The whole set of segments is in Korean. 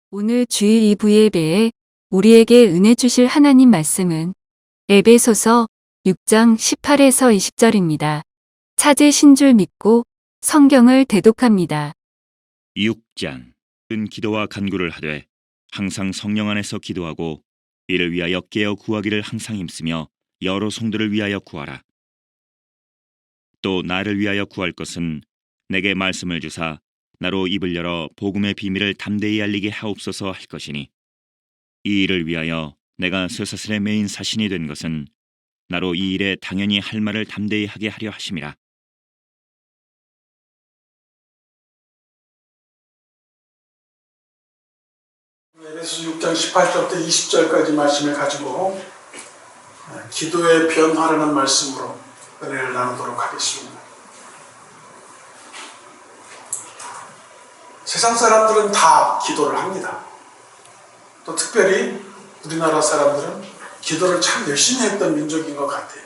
오늘 주일 2부 예배에 우리에게 은혜 주실 하나님 말씀은 에베소서 6장 18에서 20절입니다. 찾으신 줄 믿고 성경을 대독합니다. 6장 은 기도와 간구를 하되 항상 성령 안에서 기도하고 이를 위하여 깨어 구하기를 항상 힘쓰며 여러 성도를 위하여 구하라. 또 나를 위하여 구할 것은 내게 말씀을 주사 나로 입을 열어 복음의 비밀을 담대히 알리게 하옵소서 할 것이니, 이 일을 위하여 내가 쇠사슬의 메인 사신이 된 것은 나로 이 일에 당연히 할 말을 담대히 하게 하려 하심이라. 에베소 6장 18절부터 20절까지 말씀을 가지고 기도의 변화라는 말씀으로 은혜를 나누도록 하겠습니다. 세상 사람들은 다 기도를 합니다. 또 특별히 우리나라 사람들은 기도를 참 열심히 했던 민족인 것 같아요.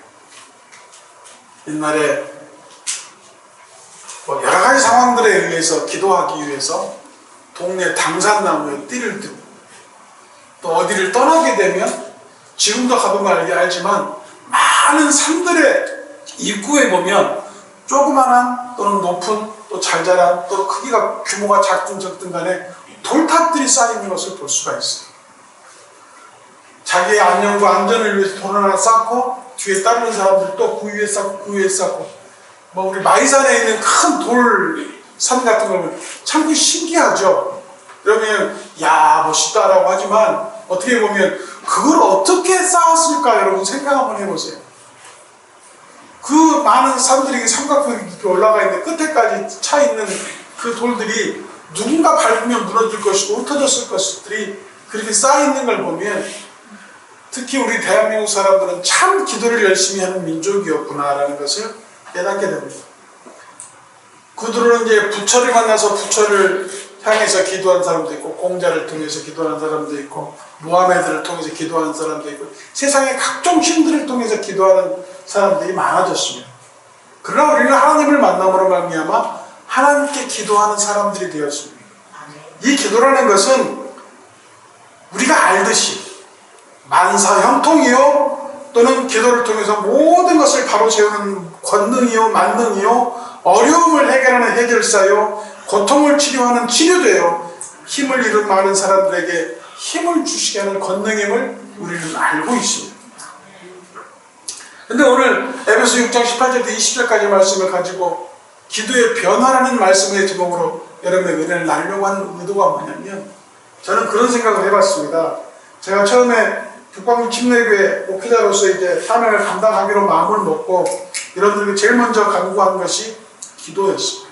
옛날에 여러 가지 상황들에 의해서 기도하기 위해서 동네 당산나무에 띠를 뜨고, 또 어디를 떠나게 되면 지금도 가보면 알지만 많은 산들의 입구에 보면 조그만한 또는 높은 또 잘 자란 또 크기가 규모가 작든 적든 간에 돌탑들이 쌓이는 것을 볼 수가 있어요. 자기의 안녕과 안전을 위해서 돌 하나 쌓고 뒤에 따르는 사람들 또 그 위에 쌓고 그 위에 쌓고, 우리 마이산에 있는 큰 돌산 같은 걸 보면 참 신기하죠. 그러면 야 멋있다라고 하지만 어떻게 보면 그걸 어떻게 쌓았을까 여러분 생각 한번 해보세요. 그 많은 산들이 삼각형이 깊이 올라가 있는데 끝에까지 차 있는 그 돌들이 누군가 밟으면 무너질 것이고 흩어졌을 것들이 그렇게 쌓여있는 걸 보면, 특히 우리 대한민국 사람들은 참 기도를 열심히 하는 민족이었구나라는 것을 깨닫게 됩니다. 그들은 이제 부처를 만나서 부처를 향해서 기도한 사람도 있고, 공자를 통해서 기도하는 사람도 있고, 무하메드를 통해서 기도하는 사람도 있고, 세상의 각종 신들을 통해서 기도하는 사람들이 많아졌습니다. 그러나 우리는 하나님을 만남으로 말미암아 하나님께 기도하는 사람들이 되었습니다. 이 기도라는 것은 우리가 알듯이 만사형통이요 또는 기도를 통해서 모든 것을 바로 세우는 권능이요 만능이요 어려움을 해결하는 해결사요 고통을 치료하는 치료되요 힘을 잃은 많은 사람들에게 힘을 주시게 하는 권능임을 우리는 알고 있습니다. 근데 오늘 에베소 6장 18절부터 20절까지 말씀을 가지고 기도의 변화라는 말씀의 제목으로 여러분의 은혜를 나누려고 하는 의도가 뭐냐면, 저는 그런 생각을 해봤습니다. 제가 처음에 북광주 침례교회 목회자로서 이제 사명을 감당하기로 마음을 먹고 여러분들에게 제일 먼저 간구한 것이 기도였습니다.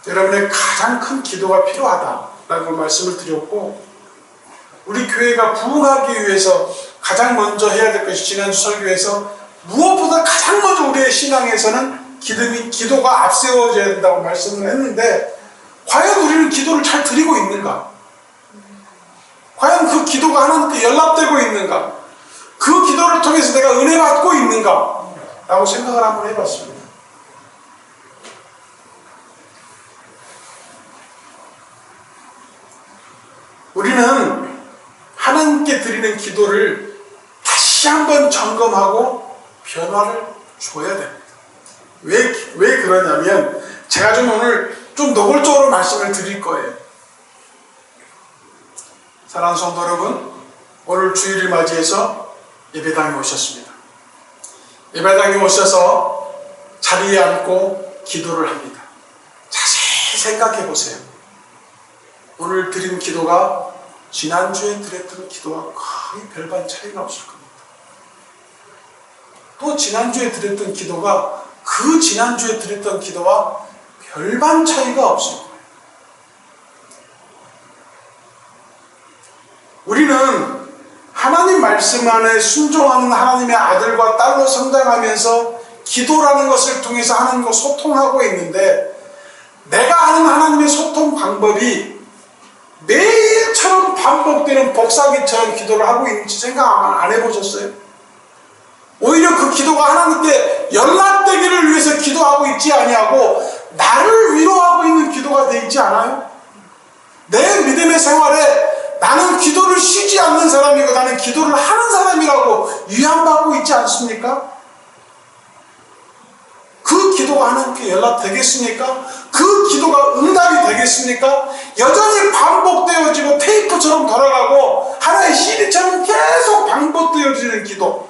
여러분의 가장 큰 기도가 필요하다라고 말씀을 드렸고, 우리 교회가 부흥하기 위해서 가장 먼저 해야 될 것이, 지난주 설교에서 무엇보다 가장 먼저 우리의 신앙에서는 기도가 앞세워져야 된다고 말씀을 했는데, 과연 우리는 기도를 잘 드리고 있는가? 과연 그 기도가 하나님께 연락되고 있는가? 그 기도를 통해서 내가 은혜 받고 있는가? 라고 생각을 한번 해봤습니다. 우리는 하나님께 드리는 기도를 다시 한번 점검하고 변화를 줘야 됩니다. 왜 그러냐면, 제가 좀 오늘 좀 노골적으로 말씀을 드릴 거예요. 사랑하는 성도 여러분, 오늘 주일을 맞이해서 예배당에 오셨습니다. 예배당에 오셔서 자리에 앉고 기도를 합니다. 자세히 생각해 보세요. 오늘 드린 기도가 지난주에 드렸던 기도와 거의 별반 차이가 없을 겁니다. 또 지난주에 드렸던 기도가 그 지난주에 드렸던 기도와 별반 차이가 없을 거예요. 우리는 하나님 말씀 안에 순종하는 하나님의 아들과 딸로 성장하면서 기도라는 것을 통해서 하나님과 소통하고 있는데, 내가 하는 하나님의 소통 방법이 매일처럼 반복되는 복사기처럼 기도를 하고 있는지 생각 안 해보셨어요? 오히려 그 기도가 하나님께 연락되기를 위해서 기도하고 있지 아니하고 나를 위로하고 있는 기도가 되어 있지 않아요? 내 생활에 나는 기도를 쉬지 않는 사람이고 나는 기도를 하는 사람이라고 위안받고 있지 않습니까? 그 기도가 하나님께 연락되겠습니까? 그 기도가 응답이 되겠습니까? 여전히 반복되어지고 테이프처럼 돌아가고 하나의 CD처럼 계속 반복되어지는 기도.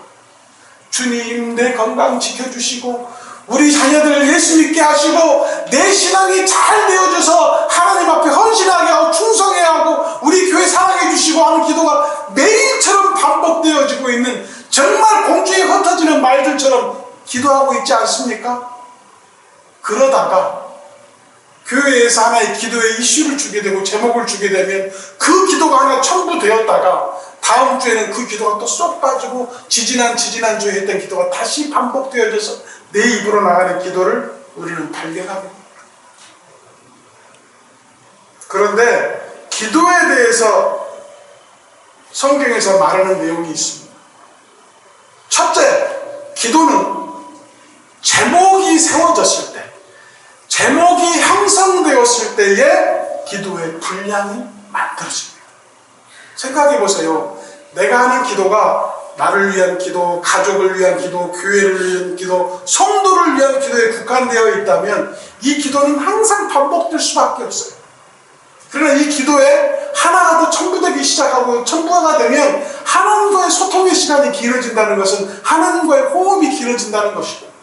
주님, 내 건강 지켜주시고 우리 자녀들 예수 믿게 하시고 내 신앙이 잘 되어져서 하나님 앞에 헌신하게 하고 충성해야 하고 우리 교회 사랑해 주시고 하는 기도가 매일처럼 반복되어지고 있는 정말 공중에 흩어지는 말들처럼 기도하고 있지 않습니까? 그러다가 교회에서 하나의 기도의 이슈를 주게 되고 제목을 주게 되면 그 기도가 하나 첨부되었다가 다음 주에는 그 기도가 또 쏙 빠지고 지지난 주에 했던 기도가 다시 반복되어져서 내 입으로 나가는 기도를 우리는 발견하게 됩니다. 그런데 기도에 대해서 성경에서 말하는 내용이 있습니다. 첫째, 기도는 제목이 세워졌을 때, 제목이 형성되었을 때에 기도의 분량이 만들어집니다. 생각해 보세요. 내가 하는 기도가 나를 위한 기도, 가족을 위한 기도, 교회를 위한 기도, 성도를 위한 기도에 국한되어 있다면 이 기도는 항상 반복될 수밖에 없어요. 그러나 이 기도에 하나가 더 첨부되기 시작하고 첨부가 되면 하나님과의 소통의 시간이 길어진다는 것은 하나님과의 호흡이 길어진다는 것이고,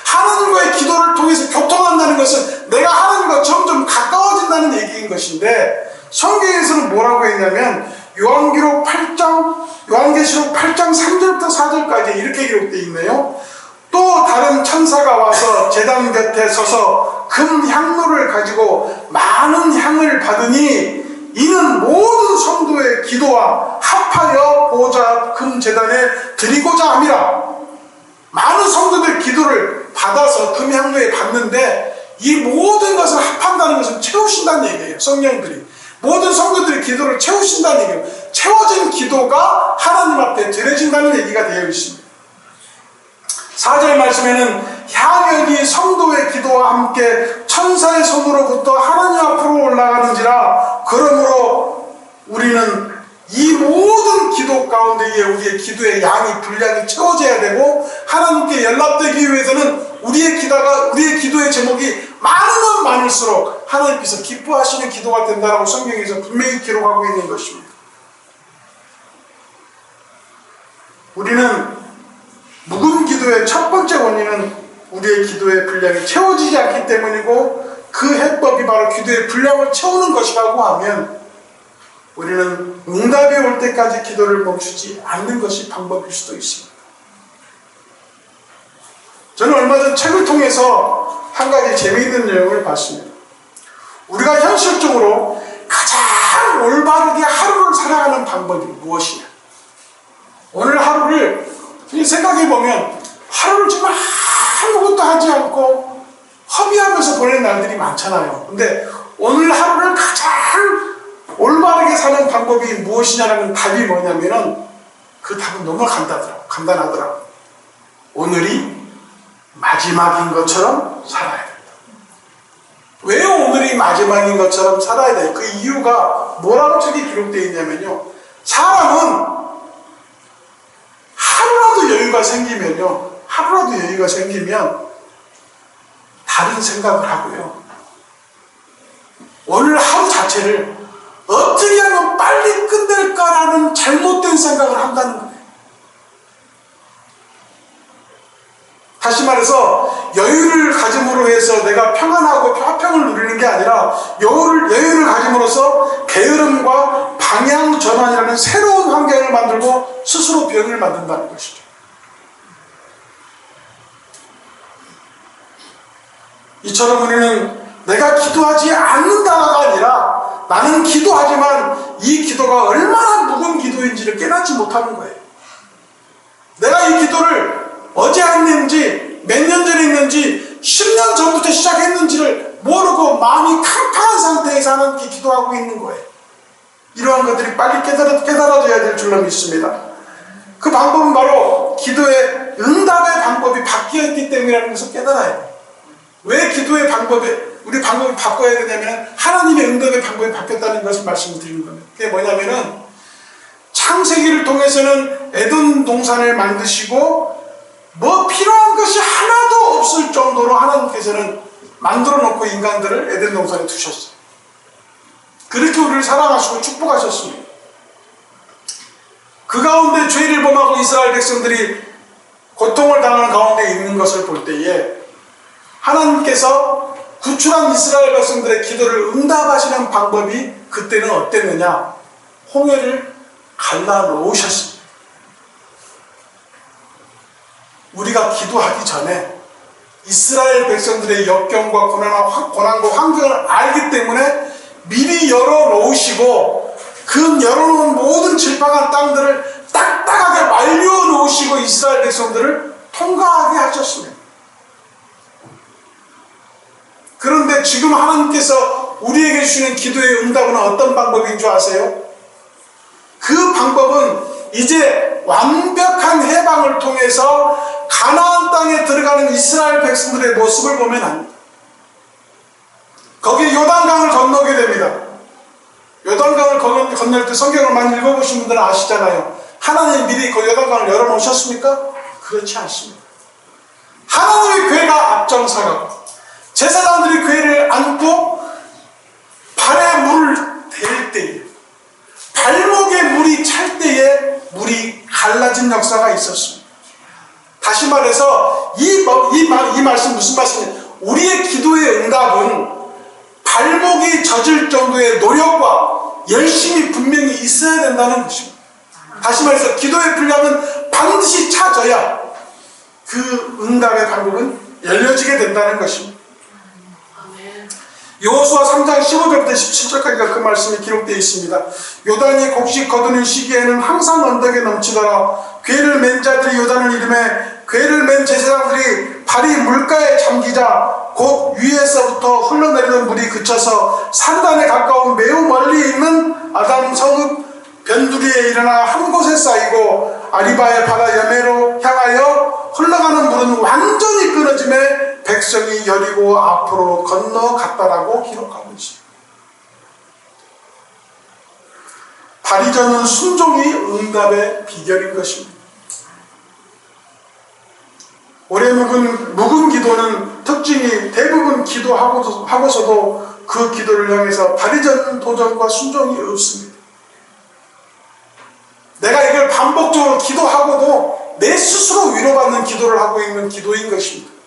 하나님과의 기도를 통해서 교통한다는 것은 내가 하나님과 점점 가까워진다는 얘기인 것인데, 성경에서는 뭐라고 했냐면 요한계시록 8장 3절부터 4절까지 이렇게 기록되어 있네요. 또 다른 천사가 와서 제단 곁에 서서 금 향로를 가지고 많은 향을 받으니 이는 모든 성도의 기도와 합하여 보좌 앞 금 제단에 드리고자 함이라. 많은 성도들 기도를 받아서 금 향로에 받는데 이 모든 것을 합한다는 것은 채우신다는 얘기예요. 성령들이 모든 성도들의 기도를 채우신다는 얘기예요. 채워진 기도가 하나님 앞에 드려진다는 얘기가 되어 있습니다. 4절 말씀에는 향연이 성도의 기도와 함께 천사의 손으로부터 하나님 앞으로 올라가는지라. 그러므로 우리는 이 모든 기도 가운데에 우리의 기도의 양이 분량이 채워져야 되고, 하나님께 연락되기 위해서는 우리의 기도의 제목이 많으면 많을수록 하나님께서 기뻐하시는 기도가 된다라고 성경에서 분명히 기록하고 있는 것입니다. 우리는 묵은 기도의 첫 번째 원인은 우리의 기도의 분량이 채워지지 않기 때문이고, 그 해법이 바로 기도의 분량을 채우는 것이라고 하면 우리는 응답이 올 때까지 기도를 멈추지 않는 것이 방법일 수도 있습니다. 저는 얼마 전 책을 통해서 한 가지 재미있는 내용을 봤습니다. 우리가 현실적으로 가장 올바르게 하루를 살아가는 방법이 무엇이냐. 오늘 하루를 생각해보면 하루를 정말 아무것도 하지 않고 허비하면서 보낸 날들이 많잖아요. 근데 오늘 하루를 가장 올바르게 사는 방법이 무엇이냐는 답이 뭐냐면은 그 답은 너무 간단하더라고요. 오늘이 마지막인 것처럼 살아야 된다. 왜 오늘이 마지막인 것처럼 살아야 돼요? 그 이유가 뭐라고 저기 기록되어 있냐면요. 사람은 하루라도 여유가 생기면 다른 생각을 하고요. 오늘 하루 자체를 어떻게 하면 빨리 끝낼까라는 잘못된 생각을 한다는 거예요. 다시 말해서 여유를 가짐으로 해서 내가 평안하고 화평을 누리는 게 아니라 여유를 가짐으로써 게으름과 방향 전환이라는 새로운 환경을 만들고 스스로 병을 만든다는 것이죠. 이처럼 우리는 내가 기도하지 않는다가 아니라 나는 기도하지만 이 기도가 얼마나 묵은 기도인지를 깨닫지 못하는 거예요. 내가 이 기도를 어제 했는지 몇 년 전에 했는지 10년 전부터 시작했는지를 모르고 마음이 캄캄한 상태에서 하나님께 기도하고 있는 거예요. 이러한 것들이 빨리 깨달아져야 될 줄로 믿습니다. 그 방법은 바로 기도의 응답의 방법이 바뀌었기 때문이라는 것을 깨달아야 돼요. 왜 우리 방법을 바꿔야 되냐면 하나님의 응답의 방법이 바뀌었다는 것을 말씀을 드리는 겁니다. 그게 뭐냐면은 창세기를 통해서는 에덴 동산을 만드시고 뭐 필요한 것이 하나도 없을 정도로 하나님께서는 만들어 놓고 인간들을 에덴 동산에 두셨어요. 그렇게 우리를 사랑하시고 축복하셨습니다. 그 가운데 죄를 범하고 이스라엘 백성들이 고통을 당하는 가운데 있는 것을 볼 때에 하나님께서 구출한 이스라엘 백성들의 기도를 응답하시는 방법이 그때는 어땠느냐? 홍해를 갈라놓으셨습니다. 우리가 기도하기 전에 이스라엘 백성들의 역경과 고난과 환경을 알기 때문에 미리 열어놓으시고 그 열어놓은 모든 질방한 땅들을 딱딱하게 말려놓으시고 이스라엘 백성들을 통과하게 하셨습니다. 그런데 지금 하나님께서 우리에게 주시는 기도의 응답은 어떤 방법인 줄 아세요? 그 방법은 이제 완벽한 해방을 통해서 가나안 땅에 들어가는 이스라엘 백성들의 모습을 보면 합니다. 거기 요단강을 건너게 됩니다. 요단강을 건널 때 성경을 많이 읽어보신 분들은 아시잖아요. 하나님이 미리 그 요단강을 열어놓으셨습니까? 그렇지 않습니다. 하나님의 괴가 앞장서가고 제사장들이 괴를 안고 발에 물을 댈 때에 발목에 물이 찰 때에 물이 갈라진 역사가 있었습니다. 다시 말해서 이 말씀 무슨 말씀이냐? 우리의 기도의 응답은 발목이 젖을 정도의 노력과 열심이 분명히 있어야 된다는 것입니다. 다시 말해서 기도의 분량은 반드시 찾아야 그 응답의 방법은 열려지게 된다는 것입니다. 여호수아 3장 15절부터 17절까지가 그 말씀이 기록되어 있습니다. 요단이 곡식 거두는 시기에는 항상 언덕에 넘치더라. 괴를 맨 자들이 요단을 이름해 괴를 맨 제사장들이 발이 물가에 잠기자 곧 위에서부터 흘러내리는 물이 그쳐서 산단에 가까운 매우 멀리 있는 아담 성읍 변두리에 일어나 한 곳에 쌓이고 아리바의 바다 여매로 향하여 흘러가는 물은 완전히 끊어짐에 백성이 여리고 앞으로 건너갔다라고 기록하고 있습니다. 발이 젖는 순종이 응답의 비결인 것입니다. 오래 묵은 기도는 특징이 대부분 기도하고서도 그 기도를 향해서 발이 젖는 도전과 순종이 없습니다. 내가 이걸 반복적으로 기도하고도 내 스스로 위로받는 기도를 하고 있는 기도인 것입니다.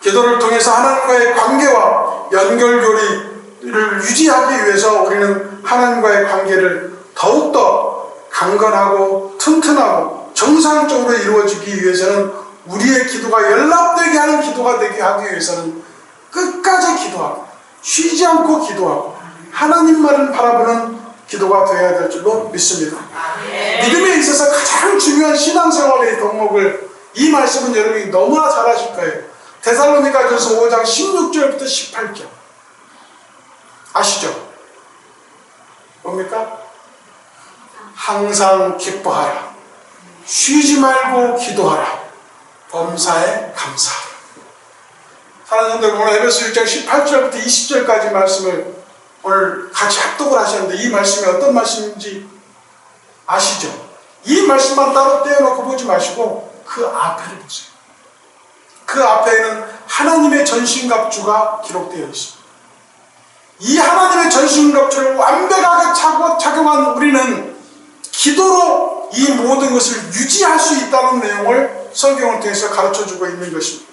기도를 통해서 하나님과의 관계와 연결고리를 유지하기 위해서 우리는 하나님과의 관계를 더욱더 강건하고 튼튼하고 정상적으로 이루어지기 위해서는 우리의 기도가 연락되게 하는 기도가 되게 하기 위해서는 끝까지 기도하고 쉬지 않고 기도하고 하나님만을 바라보는 기도가 되어야 될 줄로 믿습니다. 믿음에 있어서 가장 중요한 신앙생활의 덕목을 이 말씀은 여러분이 너무나 잘 아실 거예요. 데살로니가전서 5장 16절부터 18절 아시죠? 뭡니까? 항상 기뻐하라. 쉬지 말고 기도하라. 범사에 감사하라. 사랑하는 성도 여러분, 오늘 에베소 6장 18절부터 20절까지 말씀을 오늘 같이 합독을 하셨는데 이 말씀이 어떤 말씀인지 아시죠? 이 말씀만 따로 떼어놓고 보지 마시고 그 앞에를 보세요. 그 앞에는 하나님의 전신갑주가 기록되어 있습니다. 이 하나님의 전신갑주를 완벽하게 착용한 우리는 기도로 이 모든 것을 유지할 수 있다는 내용을 성경을 통해서 가르쳐주고 있는 것입니다.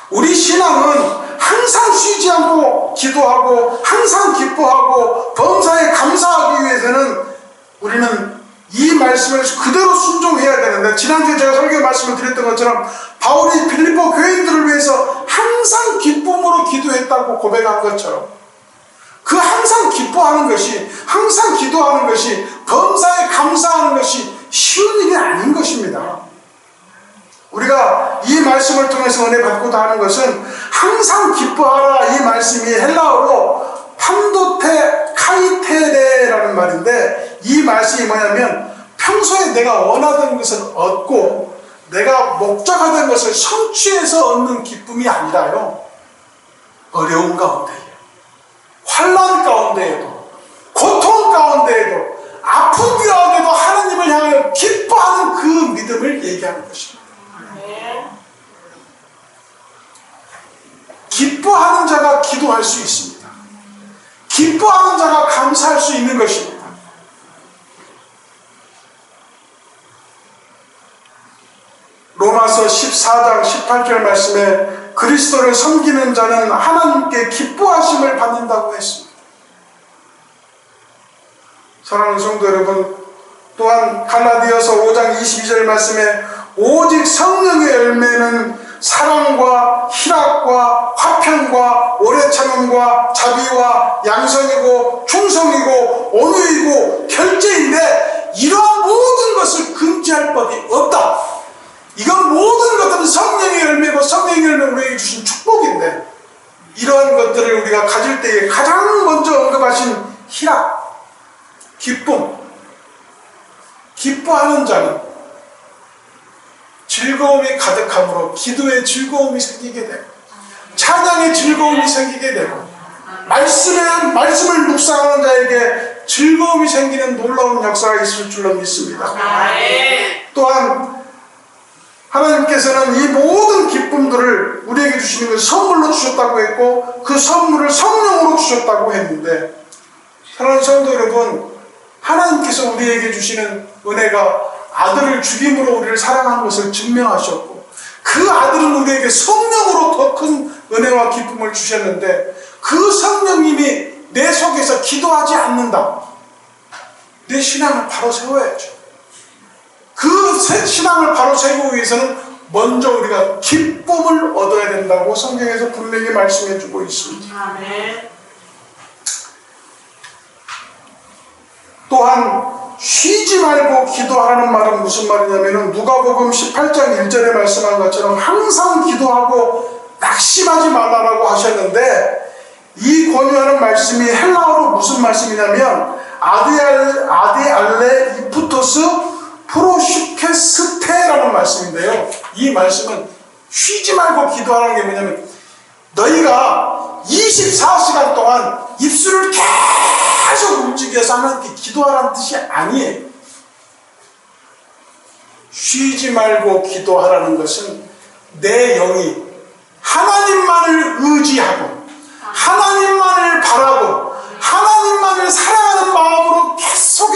우리 신앙은 항상 쉬지 않고 기도하고 항상 기뻐하고 범사에 감사하기 위해서는 우리는 이 말씀을 그대로 순종해야 되는데, 지난주에 제가 설교 말씀을 드렸던 것처럼 바울이 빌립보 교인들을 위해서 항상 기쁨으로 기도했다고 고백한 것처럼 그 항상 기뻐하는 것이, 항상 기도하는 것이, 범사에 감사하는 것이 쉬운 일이 아닌 것입니다. 우리가 이 말씀을 통해서 은혜 받고자 하는 것은 항상 기뻐하라, 이 말씀이 헬라어로 판도테 카이테레라는 말인데, 이 말씀이 뭐냐면 평소에 내가 원하던 것을 얻고 내가 목자가 된 것을 성취해서 얻는 기쁨이 아니라요. 어려운 가운데에, 환난 가운데에도, 고통 가운데에도, 아픈 가운데도 하나님을 향하여 기뻐하는 그 믿음을 얘기하는 것입니다. 기뻐하는 자가 기도할 수 있습니다. 기뻐하는 자가 감사할 수 있는 것입니다. 로마서 14장 18절 말씀에 그리스도를 섬기는 자는 하나님께 기뻐하심을 받는다고 했습니다. 사랑하는 성도 여러분, 또한 갈라디아서 5장 22절 말씀에 오직 성령의 열매는 사랑과 희락과 화평과 오래 참음과 자비와 양선이고 충성이고 온유이고 결제인데 이러한 모든 것을 금지할 법이 없다. 이건 모든 것들은 성령의 열매고 성령의 열매는 우리에게 주신 축복인데 이러한 것들을 우리가 가질 때에 가장 먼저 언급하신 희락, 기쁨, 기뻐하는 자는 즐거움이 가득함으로 기도에 즐거움이 생기게 되고 찬양에 즐거움이 생기게 되고 말씀을 묵상하는 자에게 즐거움이 생기는 놀라운 역사가 있을 줄로 믿습니다. 또한 하나님께서는 이 모든 기쁨들을 우리에게 주시는 것을 선물로 주셨다고 했고 그 선물을 성령으로 주셨다고 했는데 사랑하는 성도 여러분, 하나님께서 우리에게 주시는 은혜가 아들을 죽임으로 우리를 사랑하는 것을 증명하셨고 그 아들은 우리에게 성령으로 더 큰 은혜와 기쁨을 주셨는데 그 성령님이 내 속에서 기도하지 않는다. 내 신앙을 바로 세워야죠. 그 신앙을 바로 세우기 위해서는 먼저 우리가 기쁨을 얻어야 된다고 성경에서 분명히 말씀해 주고 있습니다. 또한 쉬지 말고 기도하라는 말은 무슨 말이냐면 누가복음 18장 1절에 말씀한 것처럼 항상 기도하고 낙심하지 말라라고 하셨는데 이 권유하는 말씀이 헬라어로 무슨 말씀이냐면 아디알레 이프토스 프로슈케스테라는 말씀인데요. 이 말씀은 쉬지 말고 기도하라는 게 뭐냐면 너희가 24시간 동안 입술을 계속 움직여서 하나님께 기도하라는 뜻이 아니에요. 쉬지 말고 기도하라는 것은 내 영이 하나님만을 의지하고 하나님만을 바라고 하나님만을 사랑하는 마음으로 계속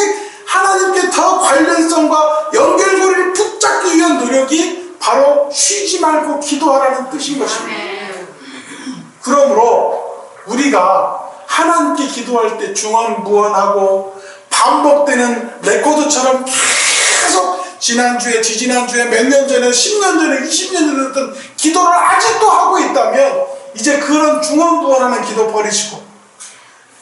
하나님께 더 관련성과 연결고리를 붙잡기 위한 노력이 바로 쉬지 말고 기도하라는 뜻인 것입니다. 그러므로 우리가 하나님께 기도할 때 중언부언하고 반복되는 레코드처럼 계속 지난주에 지지난주에 몇 년 전에 10년 전에 20년 전에 했던 기도를 아직도 하고 있다면 이제 그런 중언부언하는 기도 버리시고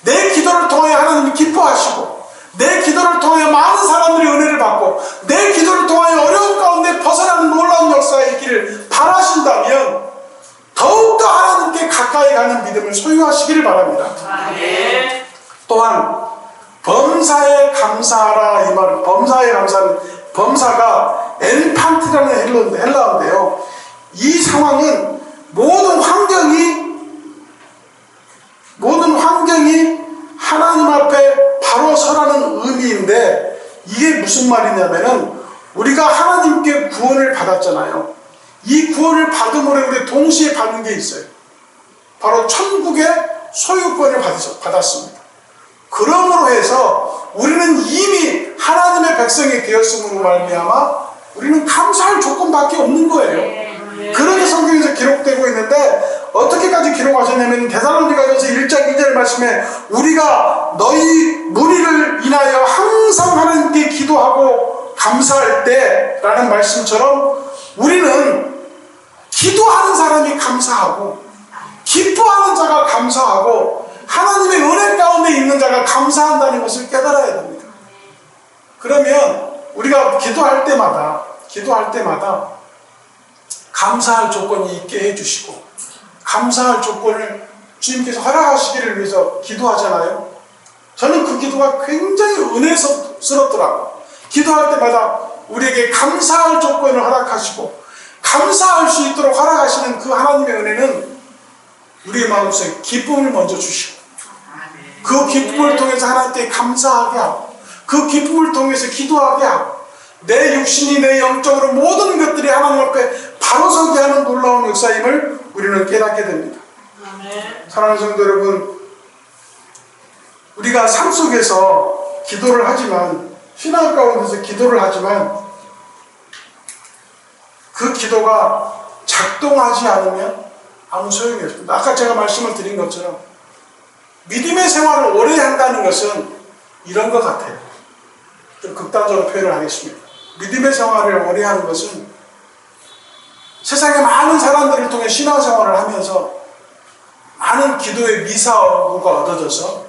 내 기도를 통해 하나님이 기뻐하시고 내 기도를 통해 많은 사람들이 은혜를 받고 내 기도를 통해 어려운 가운데 벗어나는 놀라운 역사가 있기를 바라신다면 더욱더 하나님께 가까이 가는 믿음을 소유하시기를 바랍니다. 또한 범사에 감사하라 이 말은 범사에 감사하는 범사가 엔판티라는 헬라어인데요. 이 상황은 모든 환경이 하나님 앞에 바로 서라는 의미인데 이게 무슨 말이냐면은 우리가 하나님께 구원을 받았잖아요. 이 구원을 받음으로 우리 동시에 받는 게 있어요. 바로 천국의 소유권을 받았습니다. 그러므로 해서 우리는 이미 하나님의 백성이 되었음으로 말미암아 우리는 감사할 조건밖에 없는 거예요. 그렇게 성경에서 기록되고 있는데 어떻게까지 기록하셨냐면 데살로니가전서 1장 2절 말씀에 우리가 너희 무리를 인하여 항상 하나님께 기도하고 감사할 때 라는 말씀처럼 우리는 기도하는 사람이 감사하고 기뻐하는 자가 감사하고 하나님의 은혜 가운데 있는 자가 감사한다는 것을 깨달아야 됩니다. 그러면 우리가 기도할 때마다 감사할 조건이 있게 해주시고 감사할 조건을 주님께서 허락하시기를 위해서 기도하잖아요. 저는 그 기도가 굉장히 은혜스럽더라고요. 기도할 때마다 우리에게 감사할 조건을 허락하시고 감사할 수 있도록 허락하시는 그 하나님의 은혜는 우리의 마음속에 기쁨을 먼저 주시고 그 기쁨을 통해서 하나님께 감사하게 하고 그 기쁨을 통해서 기도하게 하고 내 육신이 내 영적으로 모든 것들이 하나님 앞에 바로 서게 하는 놀라운 역사임을 우리는 깨닫게 됩니다. 사랑하는 성도 여러분, 우리가 삶 속에서 기도를 하지만 신앙 가운데서 기도를 하지만 그 기도가 작동하지 않으면 아무 소용이 없습니다. 아까 제가 말씀을 드린 것처럼 믿음의 생활을 오래 한다는 것은 이런 것 같아요. 좀 극단적으로 표현을 하겠습니다. 믿음의 생활을 오래 하는 것은 세상의 많은 사람들을 통해 신앙생활을 하면서 많은 기도의 미사오구가 얻어져서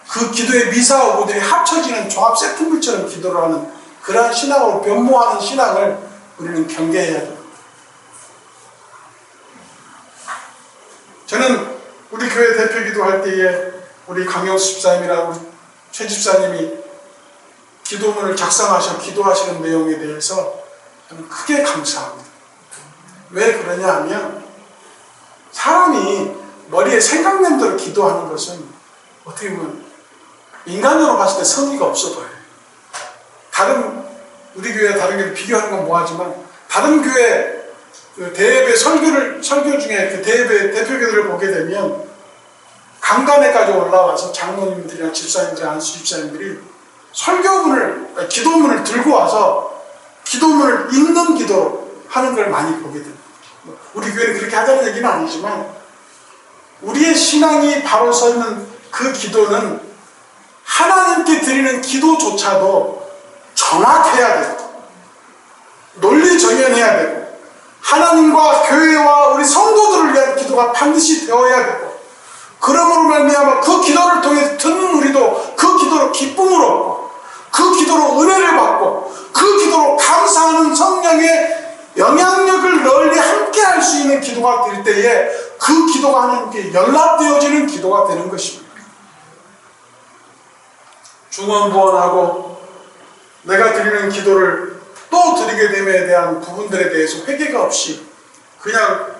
그 기도의 미사오구들이 합쳐지는 종합 세트물처럼 기도를 하는 그러한 신앙으로 변모하는 신앙을 우리는 경계해야 됩니다. 저는 우리 교회 대표 기도할 때에 우리 강영수 집사님이나 우리 최 집사님이 기도문을 작성하셔 기도하시는 내용에 대해서 저는 크게 감사합니다. 왜 그러냐 하면 사람이 머리에 생각난 대로 기도하는 것은 어떻게 보면 인간으로 봤을 때 성의가 없어 보여요. 우리 교회 다른 교회 비교하는 건 뭐하지만 다른 교회 그 대예배 설교 중에 그 대예배 대표교들을 보게 되면 강단에까지 올라와서 장로님들이나 집사님들, 안수 집사님들이 기도문을 들고 와서 기도문을 읽는 기도로 하는 걸 많이 보게 됩니다. 우리 교회는 그렇게 하자는 얘기는 아니지만 우리의 신앙이 바로 서 있는 그 기도는 하나님께 드리는 기도조차도 정확해야 되고 논리 정연해야 되고 하나님과 교회와 우리 성도들을 위한 기도가 반드시 되어야 되고 그러므로 말미암아 그 기도를 통해 듣는 우리도 그 기도로 기쁨을 얻고 그 기도로 은혜를 받고 그 기도로 감사하는 성령의 영향력을 널리 함께 할 수 있는 기도가 될 때에 그 기도가 하나님께 연락되어지는 기도가 되는 것입니다. 중언부언하고 내가 드리는 기도를 또 드리게 됨에 대한 부분들에 대해서 회개가 없이 그냥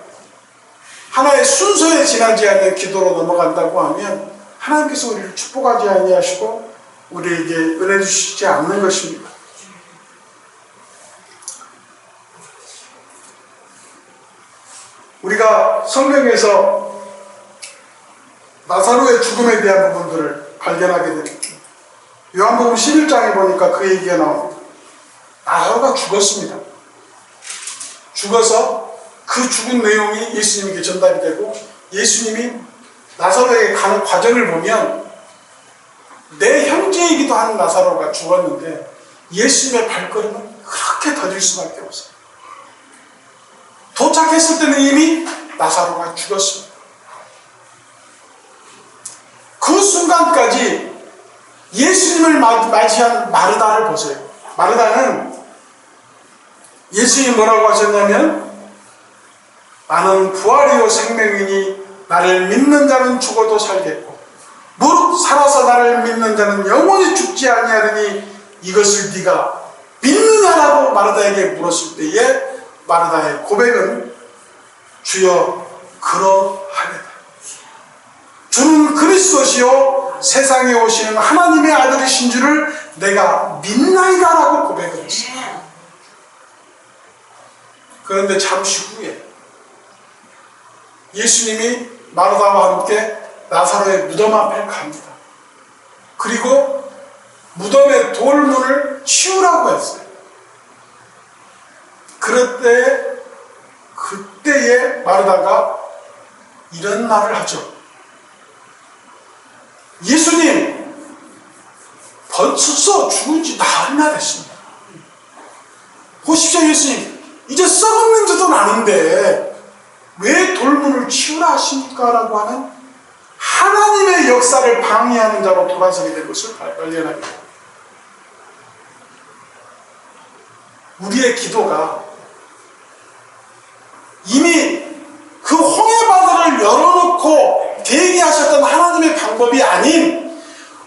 하나의 순서에 지나지 않는 기도로 넘어간다고 하면 하나님께서 우리를 축복하지 아니하시고 우리에게 은혜 주시지 않는 것입니다. 우리가 성경에서 나사로의 죽음에 대한 부분들을 발견하게 됩니다. 요한복음 11장에 보니까 그 얘기가 나옵니다. 나사로가 죽었습니다. 죽어서 그 죽은 내용이 예수님에게 전달이 되고 예수님이 나사로에게 가는 과정을 보면 내 형제이기도 한 나사로가 죽었는데 예수님의 발걸음은 그렇게 더딜 수밖에 없어요. 도착했을 때는 이미 나사로가 죽었습니다. 그 순간까지 예수님을 맞이한 마르다를 보세요. 마르다는 예수님이 뭐라고 하셨냐면 나는 부활이요 생명이니 나를 믿는 자는 죽어도 살겠고 무릇 살아서 나를 믿는 자는 영원히 죽지 아니하리니 이것을 네가 믿느냐라고 마르다에게 물었을 때에 마르다의 고백은 주여 그러하리다. 주는 그리스도시요 세상에 오시는 하나님의 아들이신 줄을 내가 믿나이다라고 고백을 했어요. 그런데 잠시 후에 예수님이 마르다와 함께 나사로의 무덤 앞에 갑니다. 그리고 무덤의 돌문을 치우라고 했어요. 그때에 마르다가 이런 말을 하죠. 예수님, 벌써 죽은 지 나흘이나 됐습니다. 보십시오, 예수님. 이제 썩은 지도 나는데 왜 돌문을 치우라 하십니까? 라고 하는 하나님의 역사를 방해하는 자로 돌아서게 된 것을 발견합니다. 우리의 기도가 이미 그 홍해바다를 열어놓고 대기하셨던 하나님의 방법이 아닌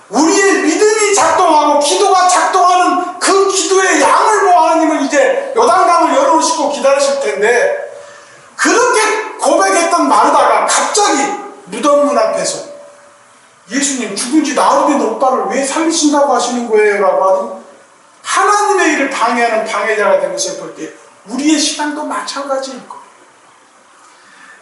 우리의 믿음이 작동하고 기도가 작동하는 그 기도의 양을 보아 하나님은 텐데 그렇게 고백했던 마르다가 갑자기 무덤 문 앞에서 예수님 죽은 지 나흘이 된 오빠를 왜 살리신다고 하시는 거예요? 라고 하는 하나님의 일을 방해하는 방해자가 된 것을 볼 때 우리의 신앙도 마찬가지일 거예요.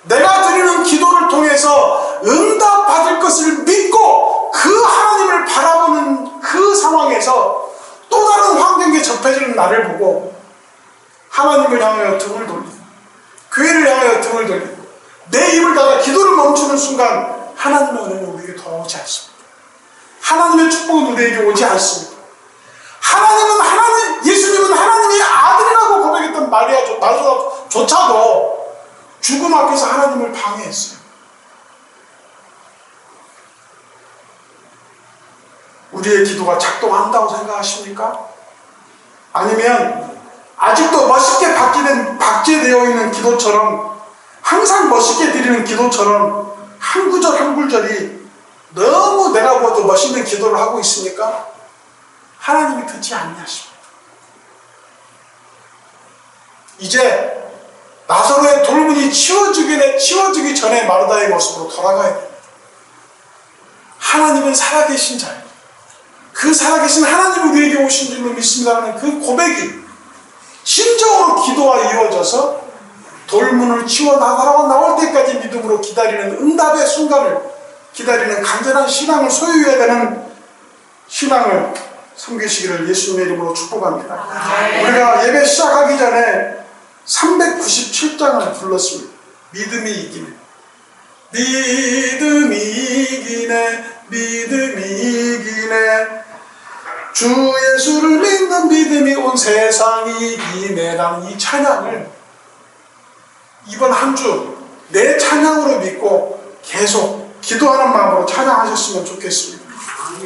내가 드리는 기도를 통해서 응답받을 것을 믿고 그 하나님을 바라보는 그 상황에서 또 다른 환경에 접해지는 나를 보고 하나님을 향하여 등을 돌리고 교회를 향하여 등을 돌리고 내 입을 닫아 기도를 멈추는 순간 하나님의 은혜는 우리에게 돌아오지 않습니다. 하나님의 축복은 우리에게 오지 않습니다. 예수님은 하나님의 아들이라고 고백했던 마리아조차도 죽음 앞에서 하나님을 방해했어요. 우리의 기도가 작동한다고 생각하십니까? 아니면 아직도 멋있게 박제되어 있는 기도처럼 항상 멋있게 드리는 기도처럼 한 구절 한 구절이 너무 내가 봐도 멋있는 기도를 하고 있으니까 하나님이 듣지 않냐 싶습니다. 이제 나사로의 돌문이 치워지기 전에 마르다의 모습으로 돌아가야 됩니다. 하나님은 살아계신 자예요. 그 살아계신 하나님이 우리에게 오신 줄로 믿습니다라는 그 고백이 심정으로 기도와 이루어져서 돌문을 치워 나올 때까지 믿음으로 기다리는 응답의 순간을 기다리는 간절한 신앙을 소유해야 되는 신앙을 섬기시기를 예수님의 이름으로 축복합니다. 우리가 예배 시작하기 전에 397장을 불렀습니다. 믿음이 이기네. 믿음이 이기네. 믿음이 이기네. 주 예수를 믿는 믿음이 온 세상이 이기네라는 이 찬양을 이번 한 주 내 찬양으로 믿고 계속 기도하는 마음으로 찬양하셨으면 좋겠습니다.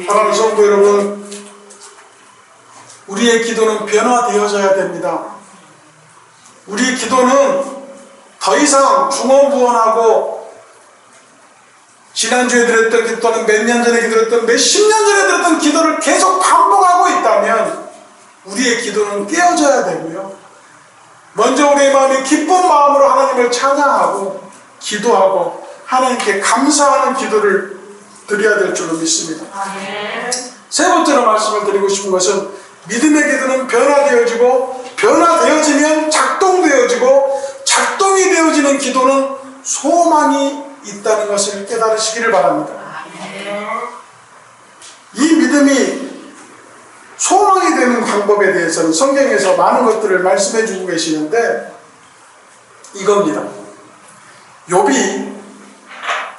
사랑하는 성도 여러분, 우리의 기도는 변화되어져야 됩니다. 우리 기도는 더 이상 중언부언하고 지난주에 드렸던 기도는 몇 년 전에 드렸던 몇십 년 전에 드렸던 기도를 계속 반복하고 있다면 우리의 기도는 깨어져야 되고요. 먼저 우리의 마음이 기쁜 마음으로 하나님을 찬양하고 기도하고 하나님께 감사하는 기도를 드려야 될 줄로 믿습니다. 세 번째로 말씀을 드리고 싶은 것은 믿음의 기도는 변화되어지면 작동되어지고 작동이 되어지는 기도는 소망이 있다는 것을 깨달으시기를 바랍니다. 이 믿음이 소망이 되는 방법에 대해서는 성경에서 많은 것들을 말씀해 주고 계시는데 이겁니다. 욥이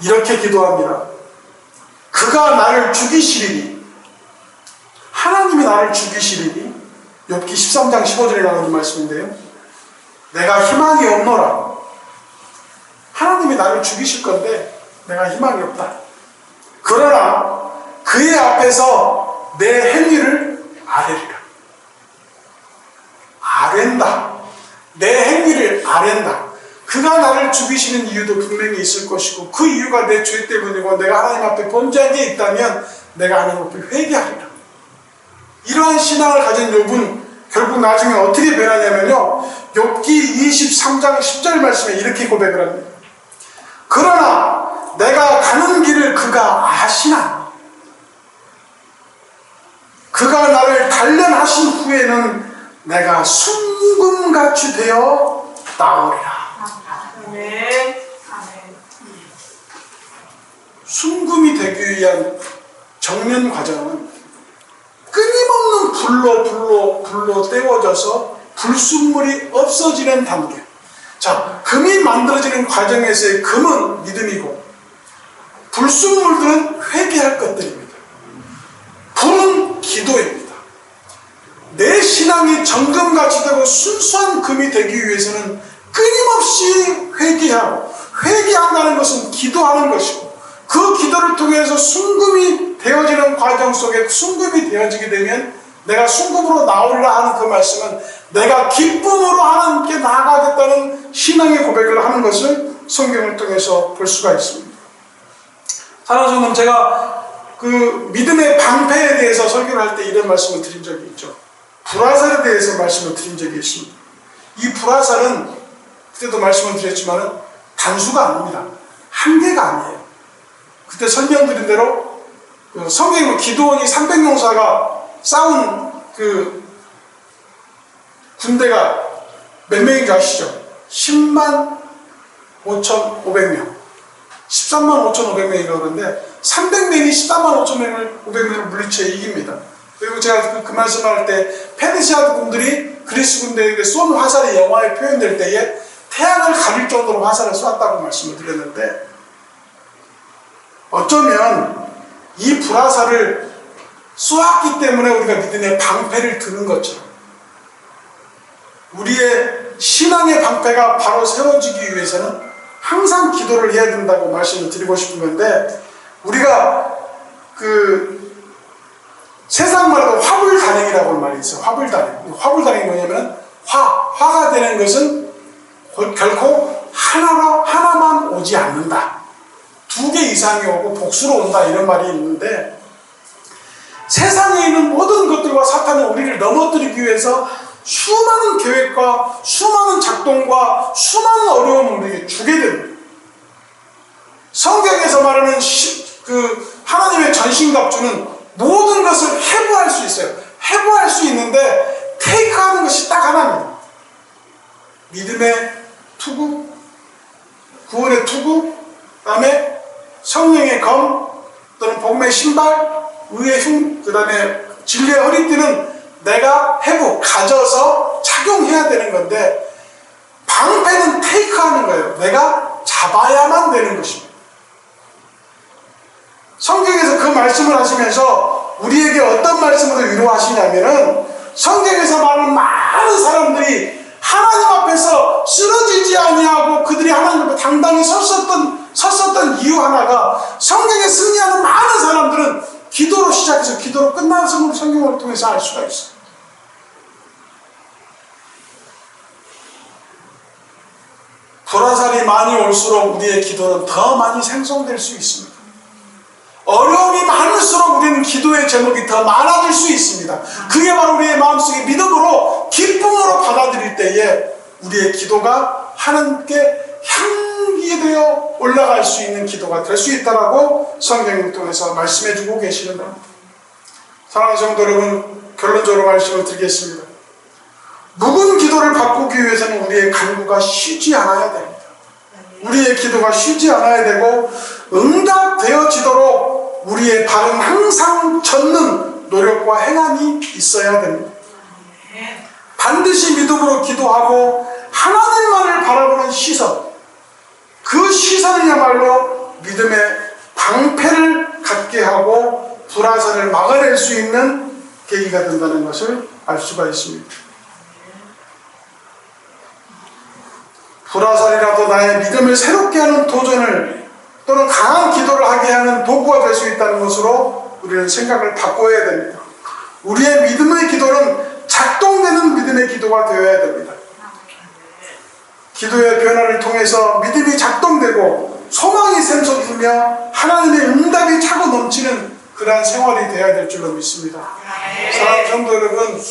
이렇게 기도합니다. 그가 나를 죽이시리니, 하나님이 나를 죽이시리니, 욥기 13장 15절에 나오는 말씀인데요. 내가 희망이 없노라. 하나님이 나를 죽이실 건데 내가 희망이 없다. 그러나 그의 앞에서 내 행위를 아뢰리라. 아랜다. 내 행위를 아랜다. 그가 나를 죽이시는 이유도 분명히 있을 것이고 그 이유가 내 죄 때문이고 내가 하나님 앞에 범죄한 게 있다면 내가 하나님 앞에 회개하리라. 이러한 신앙을 가진 욥은 결국 나중에 어떻게 변하냐면요, 욥기 23장 10절 말씀에 이렇게 고백을 합니다. 그러나 내가 가는 길을 그가 아시나, 그가 나를 단련하신 후에는 내가 순금같이 되어 나오리라. 순금이 되기 위한 정면 과정은 끊임없는 불로 때워져서 불순물이 없어지는 단계. 자, 금이 만들어지는 과정에서의 금은 믿음이고 불순물들은 회개할 것들입니다. 불은 기도입니다. 내 신앙이 정금같이 되고 순수한 금이 되기 위해서는 끊임없이 회개하고, 회개한다는 것은 기도하는 것이고 그 기도를 통해서 순금이 되어지는 과정 속에 순금이 되어지게 되면 내가 순금으로 나오리라 하는 그 말씀은 내가 기쁨으로 하나님께 나아가겠다는 신앙의 고백을 하는 것을 성경을 통해서 볼 수가 있습니다. 사랑하는 성도, 제가 그 믿음의 방패에 대해서 설교를 할 때 이런 말씀을 드린 적이 있죠. 불화살에 대해서 말씀을 드린 적이 있습니다. 이 불화살은 그때도 말씀을 드렸지만 단수가 아닙니다. 한계가 아니에요. 그때 설명드린 대로 성경에 기드온이 300용사가 싸운 그 군대가 몇 명인지 아시죠? 10만 5,500명. 13만 5,500명이라고 그러는데 300명이 14만 5,500명을 물리쳐 이깁니다. 그리고 제가 그 말씀할 때 페르시아 군들이 그리스 군대에게 쏜 화살이 영화에 표현될 때에 태양을 가릴 정도로 화살을 쐈다고 말씀을 드렸는데 어쩌면 이 불화살을 쏘았기 때문에 우리가 믿음의 방패를 드는 것처럼 우리의 신앙의 방패가 바로 세워지기 위해서는 항상 기도를 해야 된다고 말씀을 드리고 싶은 건데 우리가 그 세상 말로 화불단행이라고 하는 말이 있어요. 화불단행. 화불단행이 뭐냐면 화가 되는 것은 결코 하나만 오지 않는다. 2개 이상이 오고 복수로 온다 이런 말이 있는데 세상에 있는 모든 것들과 사탄은 우리를 넘어뜨리기 위해서 수많은 계획과 수많은 작동과 수많은 어려움을 우리에게 주게 됩니다. 성경에서 말하는 하나님의 전신갑주는 모든 것을 해부할 수 있어요. 해부할 수 있는데 테이크하는 것이 딱 하나입니다. 믿음의 투구, 구원의 투구, 그 다음에 성령의 검 또는 복음의 신발, 의의 흉, 그 다음에 진리의 허리띠는 내가 가져서 착용해야 되는 건데 방패는 테이크하는 거예요. 내가 잡아야만 되는 것입니다. 성경에서 그 말씀을 하시면서 우리에게 어떤 말씀으로 위로하시냐면은 성경에서 말하는 많은 사람들이 하나님 앞에서 쓰러지지 아니하고 그들이 하나님 앞에 당당히 섰었던 이유 하나가 성경에 승리하는 많은 사람들은 기도로 시작해서 기도로 끝나는 것을 성경을 통해서 알 수가 있어요. 불화살이 많이 올수록 우리의 기도는 더 많이 생성될 수 있습니다. 어려움이 많을수록 우리는 기도의 제목이 더 많아질 수 있습니다. 그게 바로 우리의 마음속에 믿음으로 기쁨으로 받아들일 때에 우리의 기도가 하나님께 향기 되어 올라갈 수 있는 기도가 될 수 있다라고 성경을 통해서 말씀해주고 계시는 겁니다. 사랑하는 성도 여러분, 결론적으로 말씀을 드리겠습니다. 묵은 기도를 바꾸기 위해서는 우리의 간구가 쉬지 않아야 됩니다. 우리의 기도가 쉬지 않아야 되고 응답되어지도록 우리의 발은 항상 젖는 노력과 행함이 있어야 됩니다. 반드시 믿음으로 기도하고 하나님만을 바라보는 시선, 그 시선이야말로 믿음의 방패를 갖게 하고 불화살을 막아낼 수 있는 계기가 된다는 것을 알 수가 있습니다. 불화살이라도 나의 믿음을 새롭게 하는 도전을 또는 강한 기도를 하게 하는 도구가 될 수 있다는 것으로 우리는 생각을 바꿔야 됩니다. 우리의 믿음의 기도는 작동되는 믿음의 기도가 되어야 됩니다. 기도의 변화를 통해서 믿음이 작동되고 소망이 샘솟으며 하나님의 응답이 차고 넘치는 그러한 생활이 되어야 될 줄로 믿습니다. 사랑하는 성도 여러분,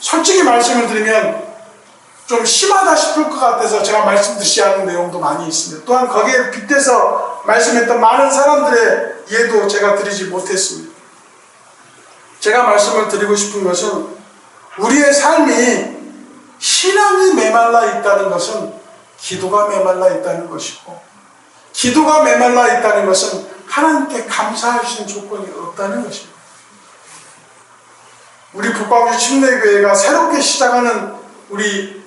솔직히 말씀을 드리면 좀 심하다 싶을 것 같아서 제가 말씀드리지 않은 내용도 많이 있습니다. 또한 거기에 빗대서 말씀했던 많은 사람들의 이해도 제가 드리지 못했습니다. 제가 말씀을 드리고 싶은 것은 우리의 삶이 신앙이 메말라 있다는 것은 기도가 메말라 있다는 것이고 기도가 메말라 있다는 것은 하나님께 감사하시는 조건이 없다는 것입니다. 우리 북광주 침례교회가 새롭게 시작하는 우리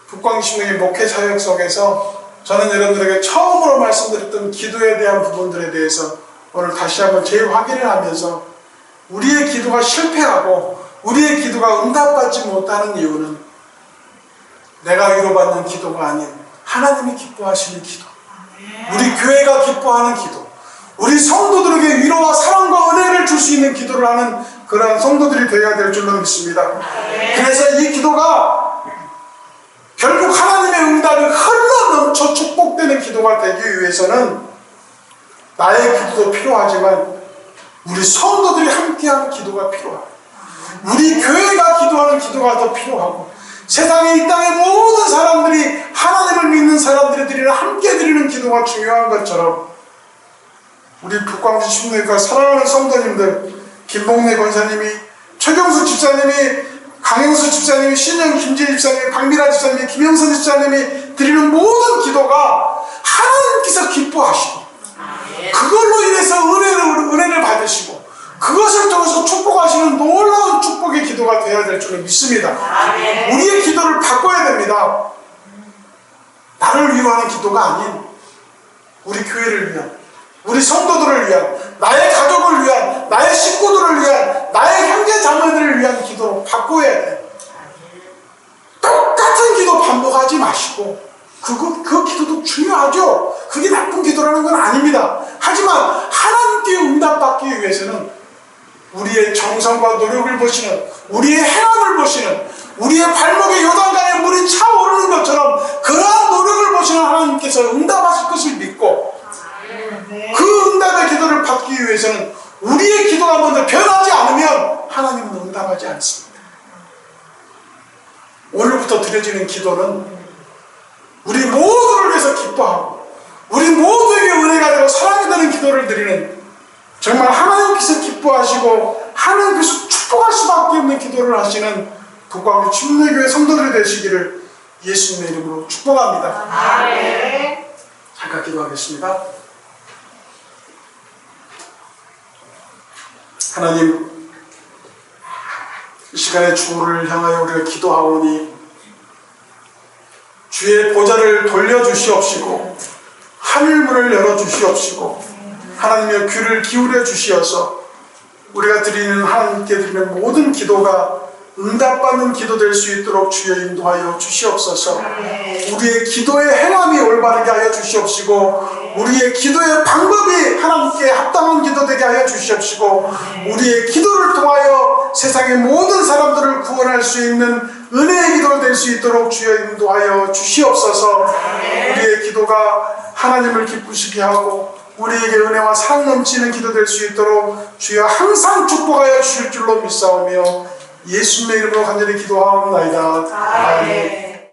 북광주 침례교회 목회 사역 속에서 저는 여러분들에게 처음으로 말씀드렸던 기도에 대한 부분들에 대해서 오늘 다시 한번 재확인을 하면서 우리의 기도가 실패하고 우리의 기도가 응답받지 못하는 이유는 내가 위로받는 기도가 아닌 하나님이 기뻐하시는 기도, 우리 교회가 기뻐하는 기도, 우리 성도들에게 위로와 사랑과 은혜를 줄 수 있는 기도를 하는 그러한 성도들이 되어야 될 줄로 믿습니다. 그래서 이 기도가 결국 하나님의 응답이 흘러넘쳐 축복되는 기도가 되기 위해서는 나의 기도도 필요하지만 우리 성도들이 함께하는 기도가 필요하고 우리 교회가 기도하는 기도가 더 필요하고 세상에 이 땅의 모든 사람들이 하나님을 믿는 사람들이 드리는 함께 드리는 기도가 중요한 것처럼 우리 북광주 신문과 사랑하는 성도님들 김봉래 권사님이 최경수 집사님이 강영수 집사님이 신영 김재 집사님이 박미라 집사님이 김영선 집사님이 드리는 모든 기도가 하나님께서 기뻐하시고 그걸로 인해서 은혜를 받으시고 그것을 통해서 축복하시는 놀라운 축복의 기도가 되어야 될 줄을 믿습니다. 우리의 기도를 바꿔야 됩니다. 나를 위하는 기도가 아닌 우리 교회를 위한 우리 성도들을 위한 나의 가족을 위한 나의 식구들을 위한 나의 형제 자매들을 위한 기도로 바꿔야 돼요. 똑같은 기도 반복하지 마시고 그 기도도 중요하죠. 그게 나쁜 기도라는 건 아닙니다. 하지만 하나님께 응답받기 위해서는 우리의 정성과 노력을 보시는 우리의 행함을 보시는 우리의 발목에 요단강에 물이 차오르는 것처럼 그러한 노력을 보시는 하나님께서 응답하실 것을 믿고 그 응답의 기도를 받기 위해서는 우리의 기도가 먼저 변하지 않으면 하나님은 응답하지 않습니다. 오늘부터 드려지는 기도는 우리 모두를 위해서 기뻐하고 우리 모두에게 은혜가 되고 사랑이 되는 기도를 드리는 정말 하나님께서 기뻐하시고 하나님께서 축복할 수밖에 없는 기도를 하시는 북광주 침례교회 성도들이 되시기를 예수님의 이름으로 축복합니다. 잠깐 기도하겠습니다. 하나님, 이 시간에 주를 향하여 우리가 기도하오니 주의 보좌를 돌려주시옵시고 하늘문을 열어주시옵시고 하나님의 귀를 기울여 주시어서 우리가 드리는 하나님께 드리는 모든 기도가 응답받는 기도 될 수 있도록 주여 인도하여 주시옵소서. 우리의 기도의 행함이 올바르게 하여 주시옵시고 우리의 기도의 방법이 하나님께 합당한 기도 되게 하여 주시옵시고 우리의 기도를 통하여 세상의 모든 사람들을 구원할 수 있는 은혜의 기도가 될 수 있도록 주여 인도하여 주시옵소서. 우리의 기도가 하나님을 기쁘시게 하고 우리에게 은혜와 사랑 넘치는 기도 될 수 있도록 주여 항상 축복하여 주실 줄로 믿사오며 예수님의 이름으로 간절히 기도하옵나이다. 아멘.